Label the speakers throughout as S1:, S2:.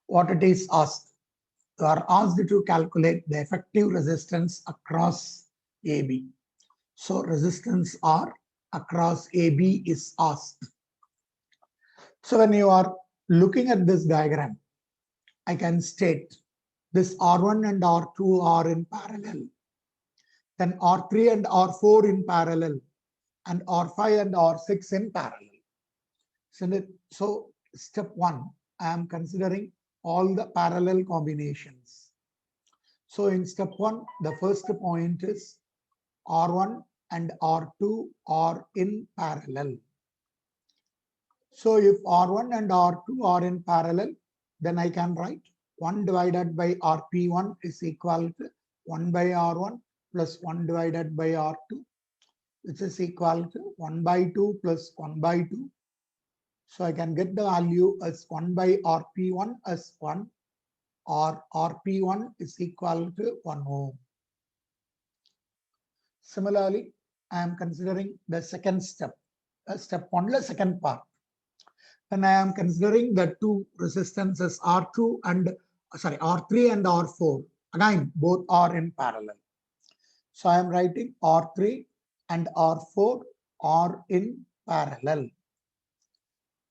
S1: what it is asked. You are asked to calculate the effective resistance across AB. So resistance R across AB is asked. So when you are looking at this diagram, I can state this R1 and R2 are in parallel, then R3 and R4 in parallel, and R5 and R6 in parallel. So step 1, I am considering all the parallel combinations. So in step 1, the first point is R1 and R2 are in parallel. So if R1 and R2 are in parallel, then I can write 1 divided by RP1 is equal to 1 by R1 plus 1 divided by R2, which is equal to 1 by 2 plus 1 by 2. So I can get the value as 1 by RP1 as 1, or RP1 is equal to 1 ohm. Similarly, I am considering the second step, step 1, the second part. When I am considering the two resistances R2 and R3 and R4, again both are in parallel. So I am writing R3 and R4 are in parallel.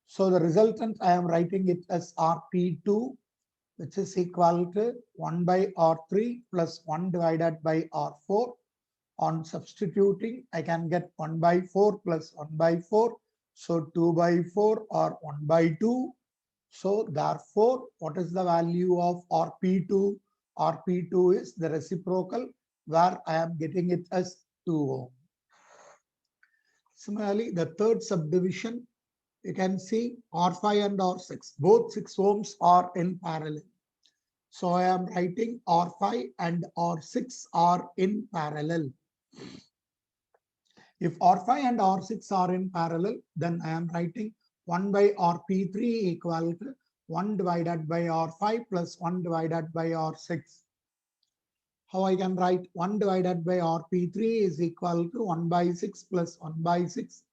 S1: So the resultant, I am writing it as RP2, which is equal to 1 by R3 plus 1 divided by R4. On substituting, I can get 1 by 4 plus 1 by 4. So 2 by 4 or 1 by 2. So therefore, what is the value of RP2? RP2 is the reciprocal, where I am getting it as 2 ohm. Similarly, the third subdivision, you can see R5 and R6, both 6 ohms are in parallel. So I am writing R5 and R6 are in parallel. If R5 and R6 are in parallel, then I am writing 1 by RP3 equal to 1 divided by R5 plus 1 divided by R6. How I can write 1 divided by RP3 is equal to 1 by 6 plus 1 by 6.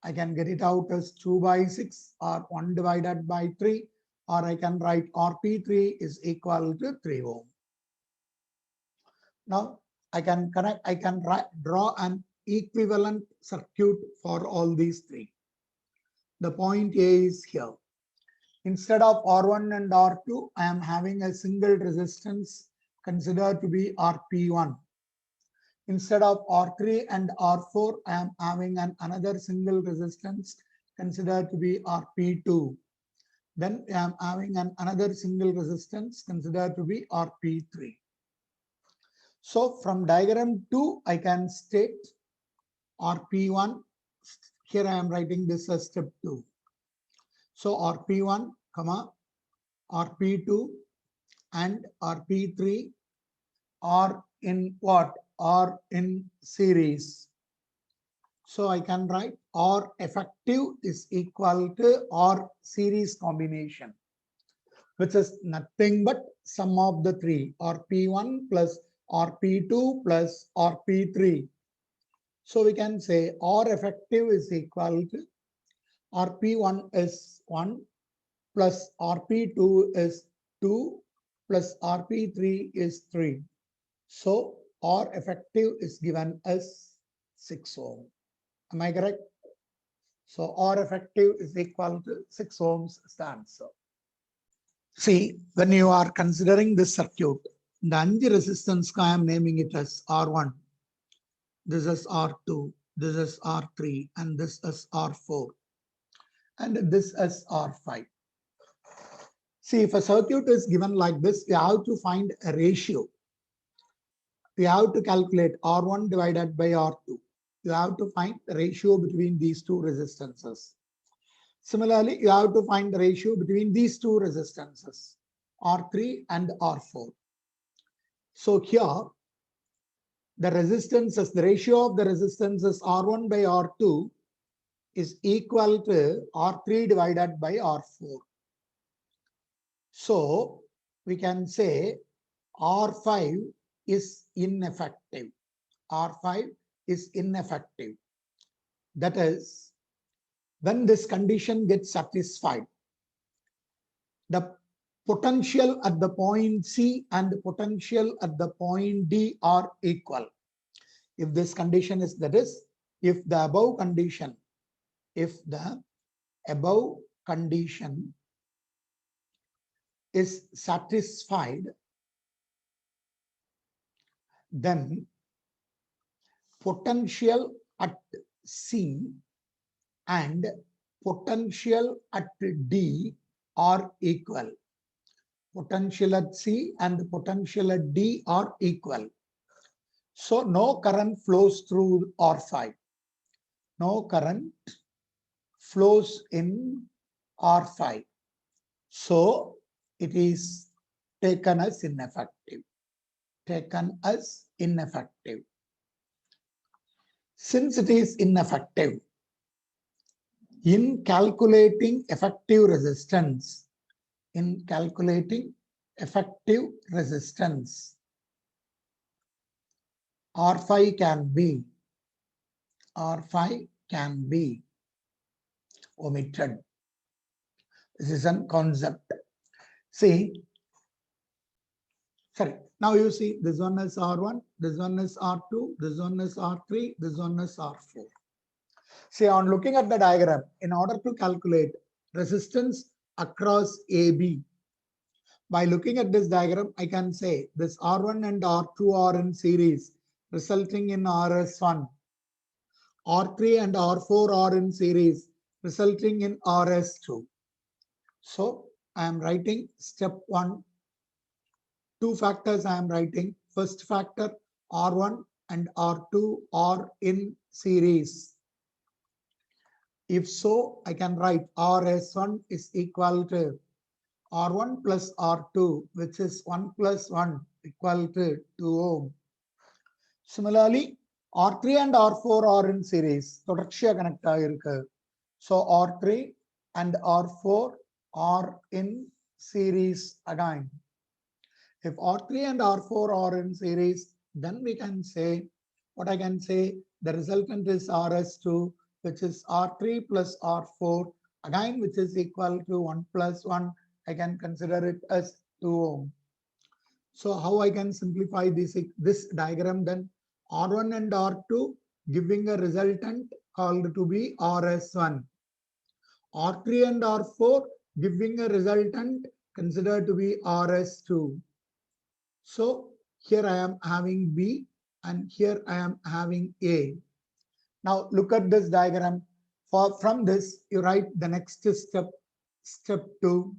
S1: I can get it out as 2 by 6 or 1 divided by 3, or I can write RP3 is equal to 3 ohm. Now I can draw an equivalent circuit for all these three. The point A is here. Instead of R1 and R2, I am having a single resistance considered to be RP1. Instead of R3 and R4, I am having another single resistance considered to be RP2. Then I am having another single resistance considered to be RP3. So from diagram 2, I can state RP1. Here I am writing this as step 2. So RP1, RP2 and RP3 are in what? Are in series. So I can write R effective is equal to R series combination, which is nothing but sum of the three, RP1 plus RP2 plus RP3. So we can say R effective is equal to RP1 is 1 plus RP2 is 2 plus RP3 is 3. So R effective is given as 6 ohm. Am I correct? So R effective is equal to 6 ohms is the answer. See, when you are considering this circuit, the 5 resistance I am naming it as R1. This is R2, this is R3, and this is R4. And this is R5. See, if a circuit is given like this, you have to find a ratio. You have to calculate R1 divided by R2. You have to find the ratio between these two resistances. Similarly, you have to find the ratio between these two resistances, R3 and R4. So here, the resistances, the ratio of the resistances R1 by R2 is equal to R3 divided by R4. So we can say R5 is ineffective. R5 is ineffective. That is, when this condition gets satisfied, the potential at the point C and potential at the point D are equal. If this condition is, that is, if the above condition is satisfied, then potential at C and potential at D are equal. Potential at C and potential at D are equal. So no current flows through R5. No current flows in R5. So it is taken as ineffective. Taken as ineffective. Since it is ineffective, in calculating effective resistance, R5 can be omitted. This is a concept. See, sorry, now you see this one is R1, this one is R2, this one is R3, this one is R4. See, on looking at the diagram, in order to calculate resistance across AB, by looking at this diagram, I can say this R1 and R2 are in series, resulting in RS1. R3 and R4 are in series, resulting in RS2. So I am writing step 1. Two factors I am writing. First factor, R1 and R2 are in series. If so, I can write RS1 is equal to R1 plus R2, which is 1 plus 1 equal to 2 ohm. Similarly, R3 and R4 are in series. So R3 and R4 are in series again. If R3 and R4 are in series, then we can say, what I can say, the resultant is RS2, which is R3 plus R4, again, which is equal to 1 plus 1. I can consider it as 2 ohm. So how I can simplify this diagram then? R1 and R2 giving a resultant called to be RS1. R3 and R4 giving a resultant considered to be RS2. So here I am having B and here I am having A. Now look at this diagram. From this, you write the next step, step 2.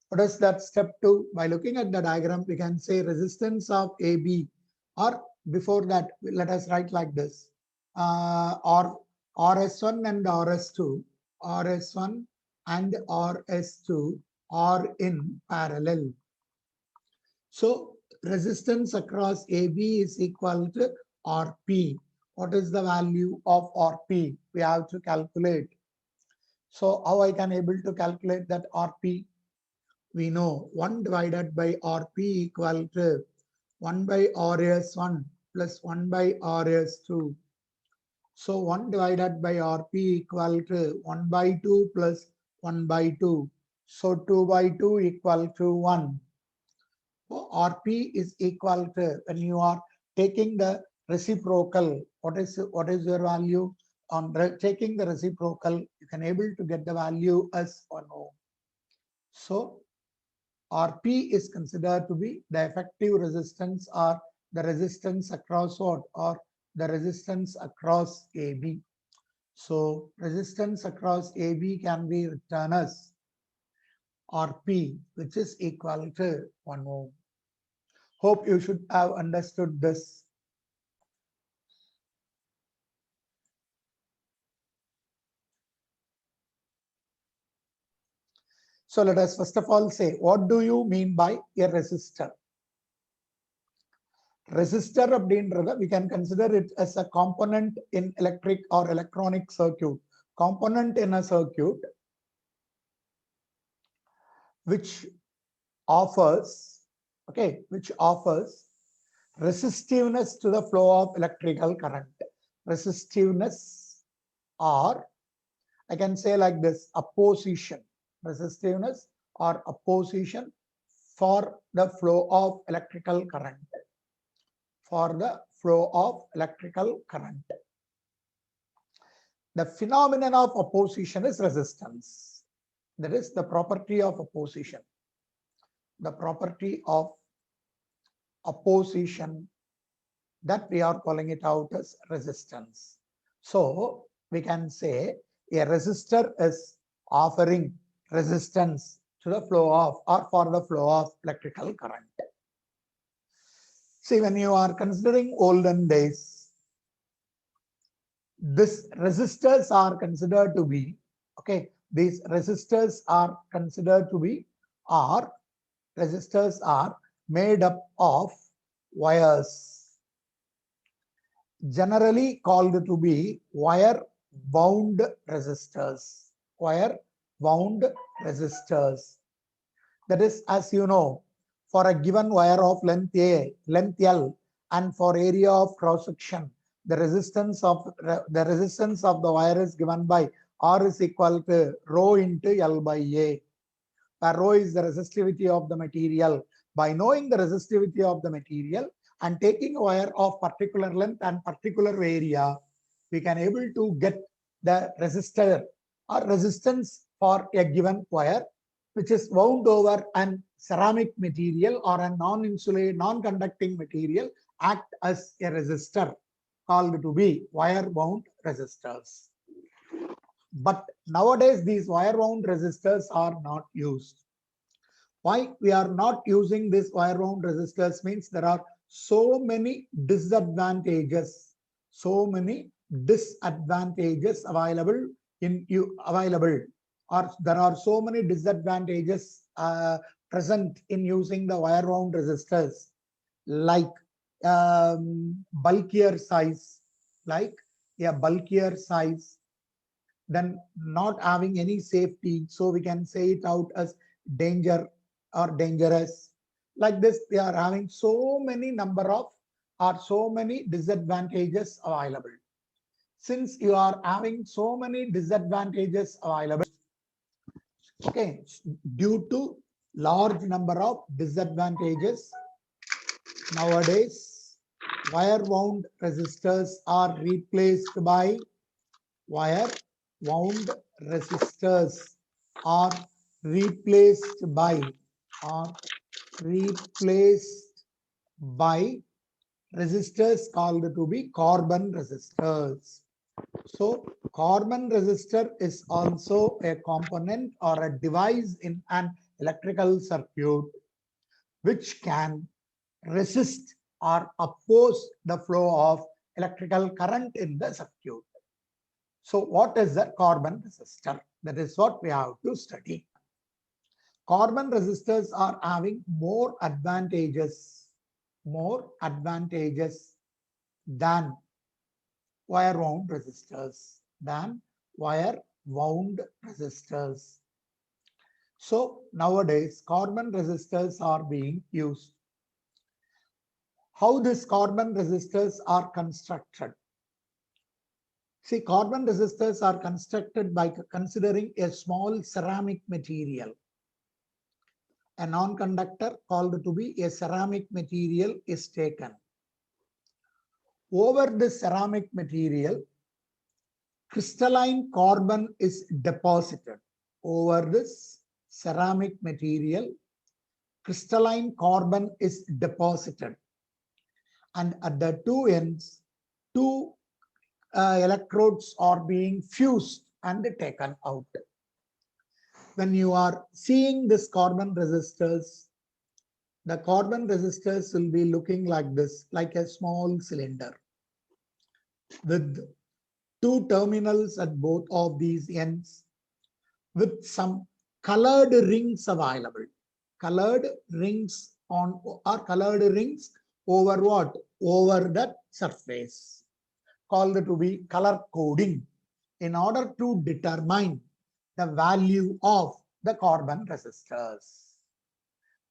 S1: What is that step 2? By looking at the diagram, we can say resistance of AB, or before that, let us write like this. Or RS1 and RS2, RS1 and RS2 are in parallel. So resistance across AB is equal to RP. What is the value of RP? We have to calculate. So how I can able to calculate that RP? We know 1 divided by RP equal to 1 by RS1 plus 1 by RS2. So 1 divided by RP equal to 1 by 2 plus 1 by 2. So 2 by 2 equal to 1. So RP is equal to, when you are taking the reciprocal, what is your value? On taking the reciprocal, you can able to get the value as 1 ohm. So RP is considered to be the effective resistance, or the resistance across what? Or the resistance across AB. So resistance across AB can be written as RP, which is equal to 1 ohm. Hope you should have understood this. So let us first of all say, what do you mean by a resistor? Resistor அப்படின்றது, we can consider it as a component in electric or electronic circuit. Component in a circuit which offers resistiveness to the flow of electrical current. Resistiveness, or I can say like this, opposition. Resistiveness or opposition for the flow of electrical current. For the flow of electrical current. The phenomenon of opposition is resistance. That is the property of opposition. The property of opposition, that we are calling it out as resistance. So we can say a resistor is offering resistance to the flow of or for the flow of electrical current. See, when you are considering olden days, these resistors are considered to be, okay, these resistors are considered to be, or resistors are made up of wires, generally called to be wire wound resistors. Wire wound resistors. That is, as you know, for a given wire of length A, length L, and for area of cross section, the resistance of the wire is given by R is equal to rho into L by A, where rho is the resistivity of the material. By knowing the resistivity of the material and taking a wire of particular length and particular area, we can able to get the resistor or resistance for a given wire, which is wound over an ceramic material or a non-insulated, non-conducting material, act as a resistor, called to be wire wound resistors. But nowadays these wire wound resistors are not used. Why we are not using this wire wound resistors means there are so many disadvantages, available or there are so many disadvantages present in using the wire wound resistors, like bulkier size, then not having any safety, so we can say it out as danger or dangerous. Like this, they are having so many number of or so many disadvantages available. Since you are having so many disadvantages available, okay, due to large number of disadvantages, nowadays wire wound resistors are replaced by wire wound resistors are replaced by resistors called to be carbon resistors. So carbon resistor is also a component or a device in an electrical circuit which can resist or oppose the flow of electrical current in the circuit. So what is the carbon resistor? That is what we have to study. Carbon resistors are having more advantages than wire wound resistors. So nowadays carbon resistors are being used. How these carbon resistors are constructed? See, carbon resistors are constructed by considering a small ceramic material. A non-conductor called to be a ceramic material is taken. Over this ceramic material, crystalline carbon is deposited. Over this ceramic material, crystalline carbon is deposited. And at the two ends, two electrodes are being fused and taken out. When you are seeing this carbon resistors, the carbon resistors will be looking like this, like a small cylinder with two terminals at both of these ends with some colored rings available. Colored rings over what? Over that surface, called to be color coding, in order to determine the value of the carbon resistors.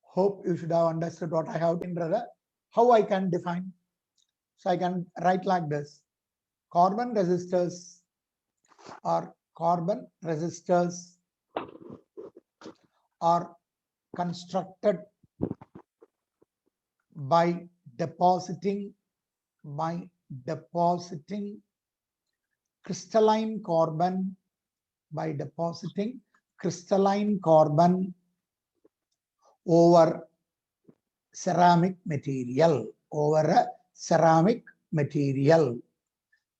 S1: Hope you should have understood what I have done. How I can define? So I can write like this. Carbon resistors are are constructed by depositing crystalline carbon over ceramic material,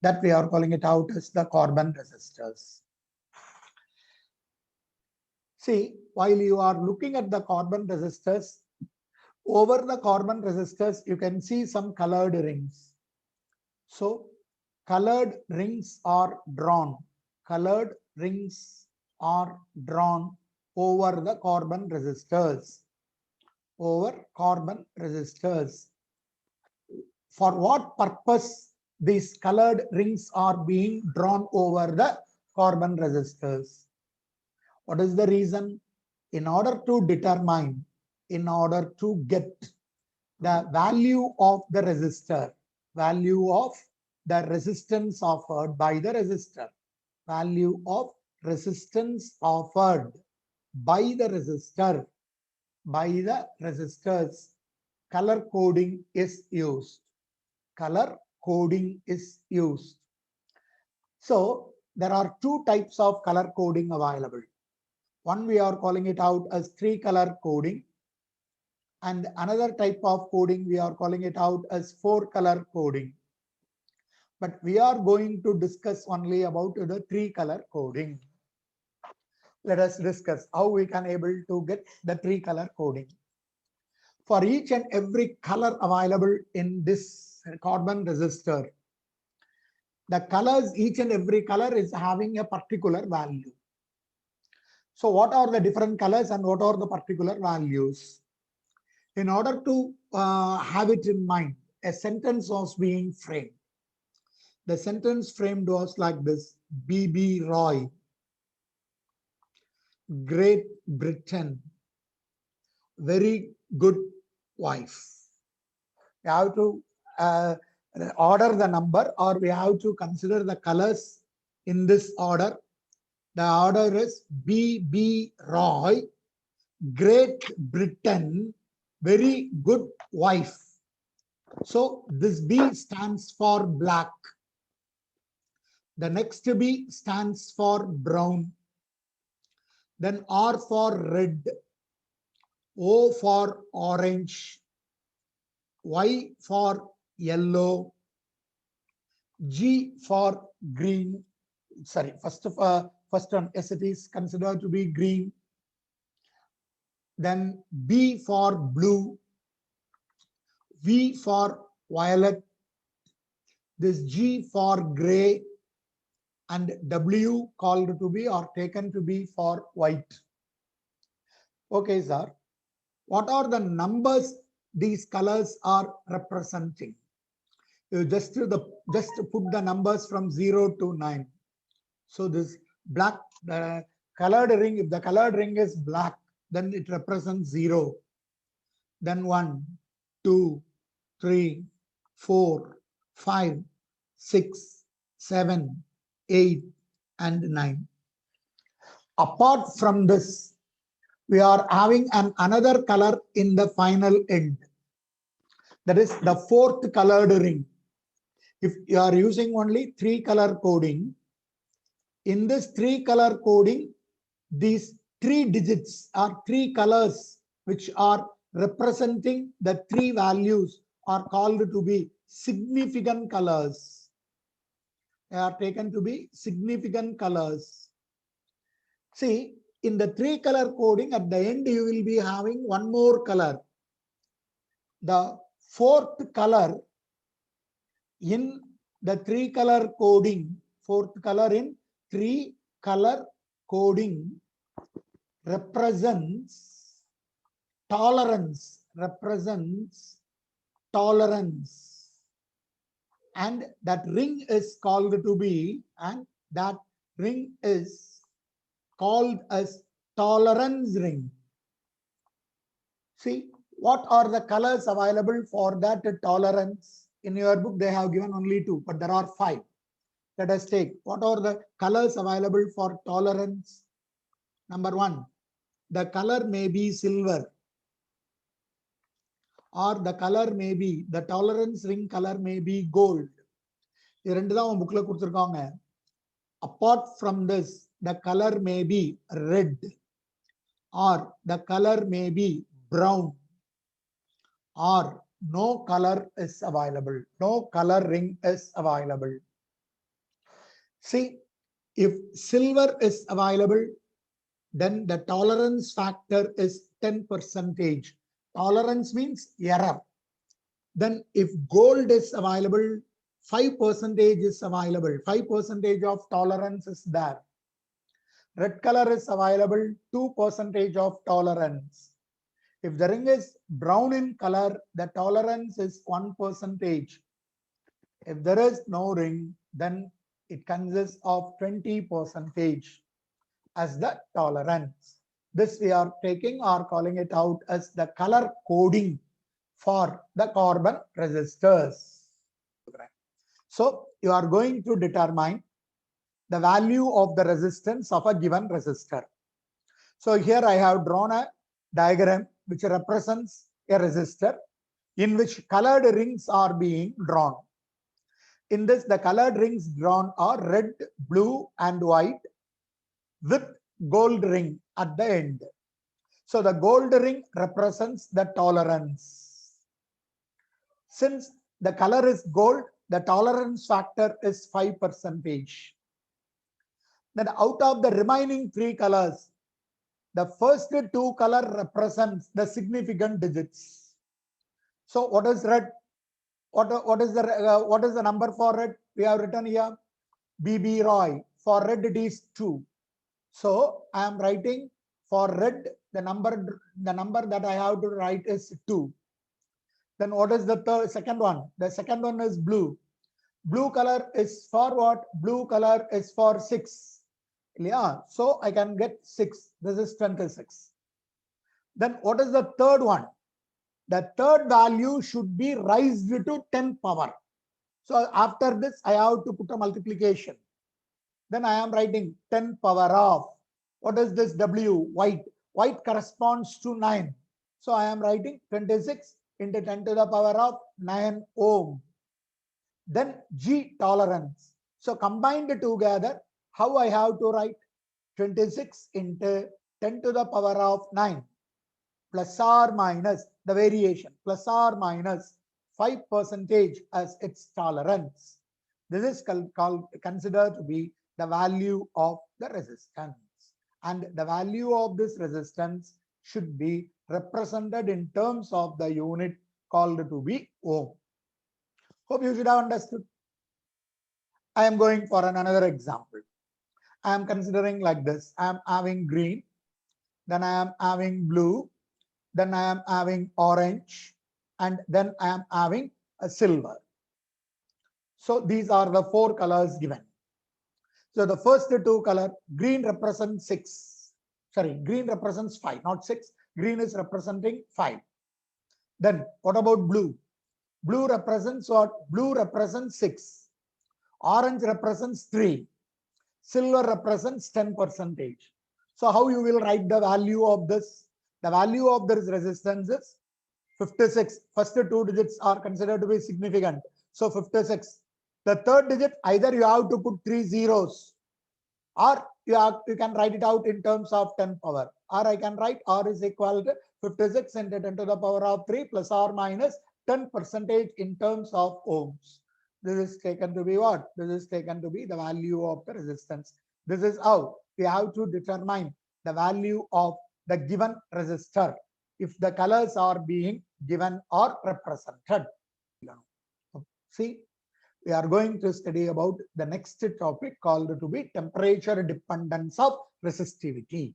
S1: that we are calling it out as the carbon resistors. See, while you are looking at the carbon resistors, over the carbon resistors, you can see some colored rings. So colored rings are drawn. Over the carbon resistors. For what purpose these colored rings are being drawn over the carbon resistors? What is the reason? In order to get the value of the resistor, value of the resistance offered by the resistor, color coding is used. So there are two types of color coding available. One we are calling it out as 3-color coding, and another type of coding we are calling it out as 4-color coding. But we are going to discuss only about the 3-color coding. Let us discuss how we can able to get the 3-color coding. For each and every color available in this carbon resistor, the colors, each and every color is having a particular value. So what are the different colors and what are the particular values? In order to have it in mind, a sentence was being framed. The sentence framed was like this: B.B. Roy, Great Britain, very good wife. We have to order the number, or we have to consider the colors in this order. The order is B.B. Roy, Great Britain, very good wife. So this B stands for black. The next B stands for brown. Then R for red, O for orange, Y for yellow, G for green. Sorry, first one, yes, it is considered to be green. Then B for blue, V for violet, this G for gray, and W called to be or taken to be for white. Okay, sir. What are the numbers these colors are representing? You just put the numbers from 0 to 9. So this black, the colored ring, if the colored ring is black, then it represents 0. Then 1, 2, 3, 4, 5, 6, 7, 8, and 9. Apart from this, we are having another color in the final end. That is the 4th colored ring. If you are using only 3-color coding, in this 3-color coding, these 3 digits are 3 colors which are representing the 3 values are called to be significant colors. They are taken to be significant colors. See, in the 3-color coding, at the end, you will be having one more color. The 4th color in the 3-color coding, 4th color in 3-color coding represents tolerance, and that ring is called to be, called as tolerance ring. See, what are the colors available for that tolerance? In your book, they have given only 2, but there are 5. Let us take, what are the colors available for tolerance? Number 1, the color may be silver, or the color may be, the tolerance ring color may be gold. Apart from this, the color may be red, or the color may be brown, or no color is available. No color ring is available. See, if silver is available, then the tolerance factor is 10%. Tolerance means error. Then if gold is available, 5% is available. 5% of tolerance is there. Red color is available, 2% of tolerance. If the ring is brown in color, the tolerance is 1%. If there is no ring, then it consists of 20% as the tolerance. This we are taking or calling it out as the color coding for the carbon resistors. So you are going to determine the value of the resistance of a given resistor. So here I have drawn a diagram which represents a resistor in which colored rings are being drawn. In this, the colored rings drawn are red, blue, and white with gold ring at the end. So the gold ring represents the tolerance. Since the color is gold, the tolerance factor is 5%. Then out of the remaining three colors, the first two color represents the significant digits. So what is red? What is the number for red? We have written here BB Roy. For red it is 2. So I am writing for red the number that I have to write is 2. Then what is the second one? The second one is blue. Blue color is for what? Blue color is for 6. Yeah, so I can get 6. This is 26. Then what is the third one? The third value should be raised to 10 power. So after this, I have to put a multiplication. Then I am writing 10 power of, what is this W? White. White corresponds to 9. So I am writing 26 into 10 to the power of 9 ohm. Then G, tolerance. So combined together, how I have to write? 26 into 10 to the power of 9 plus or minus the variation, plus or minus 5% as its tolerance. This is considered to be the value of the resistance. And the value of this resistance should be represented in terms of the unit called to be ohm. Hope you should have understood. I am going for another example. I am considering like this. I am having green, then I am having blue, then I am having orange, and then I am having a silver. So these are the 4 colors given. So the first two color, green represents 6. Sorry, green represents 5, not 6. Green is representing 5. Then what about blue? Blue represents what? Blue represents 6. Orange represents 3. Silver represents 10%. So how you will write the value of this? The value of this resistance is 56. First two digits are considered to be significant. So 56. The third digit, either you have to put 3 zeros, or you can write it out in terms of 10 power. Or I can write R is equal to 56 into 10 to the power of 3 plus or minus 10% in terms of ohms. This is taken to be what? This is taken to be the value of the resistance. This is how we have to determine the value of the given resistor if the colors are being given or represented. See, we are going to study about the next topic called to be temperature dependence of resistivity.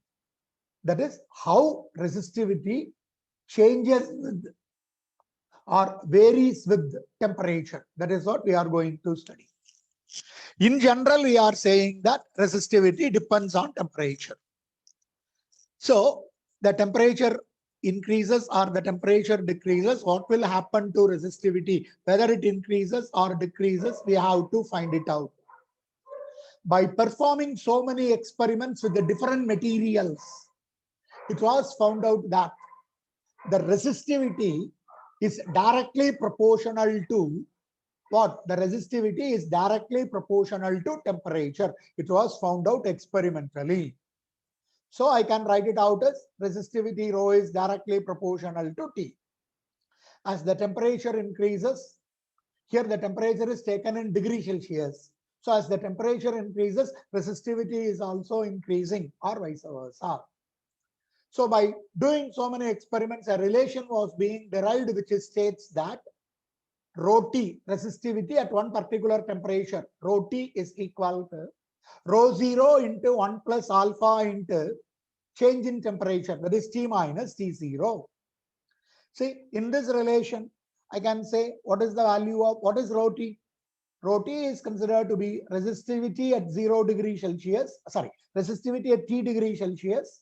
S1: That is how resistivity changes with or varies with temperature. That is what we are going to study. In general, we are saying that resistivity depends on temperature. So the temperature increases or the temperature decreases, what will happen to resistivity? Whether it increases or decreases, we have to find it out. By performing so many experiments with the different materials, it was found out that the resistivity is directly proportional to what? The resistivity is directly proportional to temperature. It was found out experimentally. So I can write it out as resistivity rho is directly proportional to T. As the temperature increases, here the temperature is taken in degree Celsius. So as the temperature increases, resistivity is also increasing or vice versa. So by doing so many experiments, a relation was being derived which states that rho T, resistivity at one particular temperature, rho T is equal to rho 0 into 1 plus alpha into change in temperature, that is T minus T0. See, in this relation, I can say what is the value of, what is rho T? Rho T is considered to be resistivity at 0 degree Celsius, resistivity at T degree Celsius.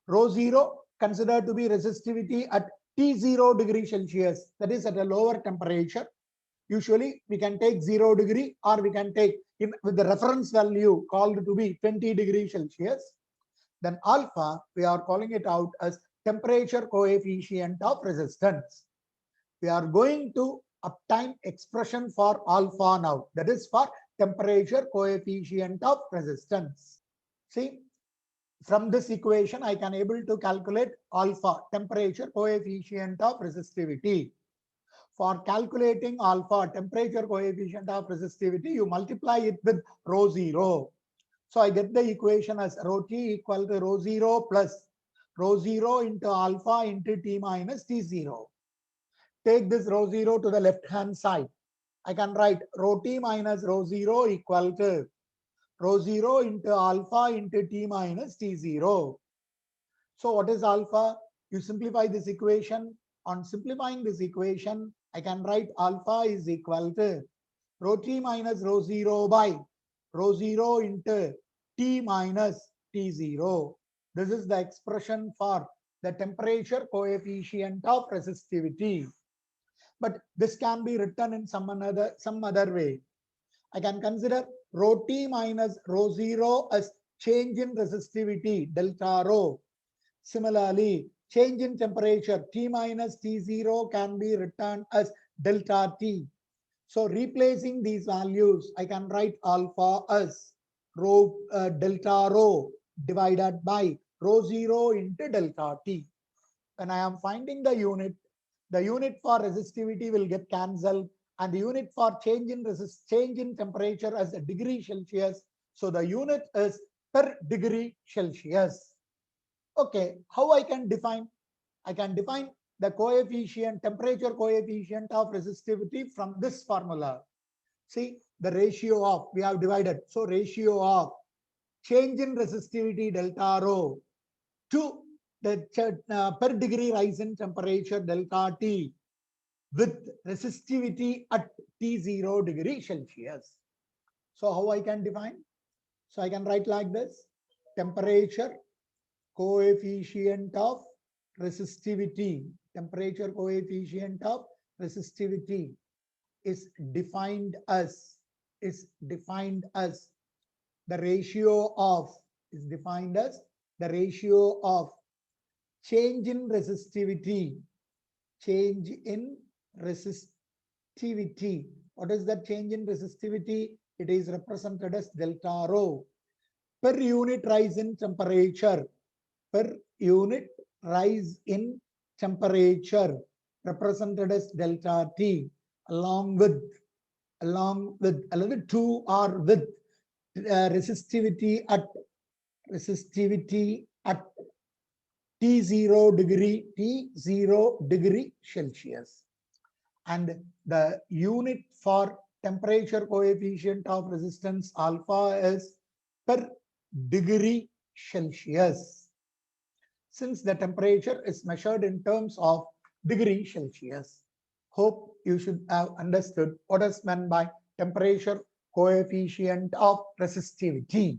S1: Rho 0 considered to be resistivity at T0 degree Celsius, that is at a lower temperature. Usually we can take 0 degree or we can take with the reference value called to be 20 degree Celsius. Then alpha, we are calling it out as temperature coefficient of resistance. We are going to obtain expression for alpha now, that is for temperature coefficient of resistance. See, from this equation, I can able to calculate alpha, temperature coefficient of resistivity. For calculating alpha, temperature coefficient of resistivity, you multiply it with rho 0. So I get the equation as rho T equal to rho 0 plus rho 0 into alpha into T minus T0. Take this rho 0 to the left hand side. I can write rho T minus rho 0 equal to rho 0 into alpha into T minus T0. So what is alpha? You simplify this equation. On simplifying this equation, I can write alpha is equal to rho T minus rho 0 by rho 0 into T minus T0. This is the expression for the temperature coefficient of resistivity. But this can be written in some other way. I can consider rho T minus rho 0 as change in resistivity, delta rho. Similarly, change in temperature, T minus T0 can be written as delta T. So replacing these values, I can write alpha as rho delta rho divided by rho 0 into delta T. When I am finding the unit for resistivity will get cancelled, and the unit for change in temperature as a degree Celsius. So the unit is per degree Celsius. Okay, how I can define? I can define the coefficient, temperature coefficient of resistivity from this formula. See, the ratio of, we have divided. So ratio of change in resistivity delta rho to the per degree rise in temperature delta T with resistivity at T0 degree Celsius. So how I can define? So I can write like this: temperature coefficient of resistivity, temperature coefficient of resistivity is defined as the ratio of change in resistivity. What is that change in resistivity? It is represented as delta rho per unit rise in temperature. Per unit rise in temperature represented as delta T along with to or with resistivity at T0 degree Celsius, and the unit for temperature coefficient of resistance alpha is per degree Celsius, since the temperature is measured in terms of degree Celsius. Hope you should have understood what is meant by temperature coefficient of resistivity.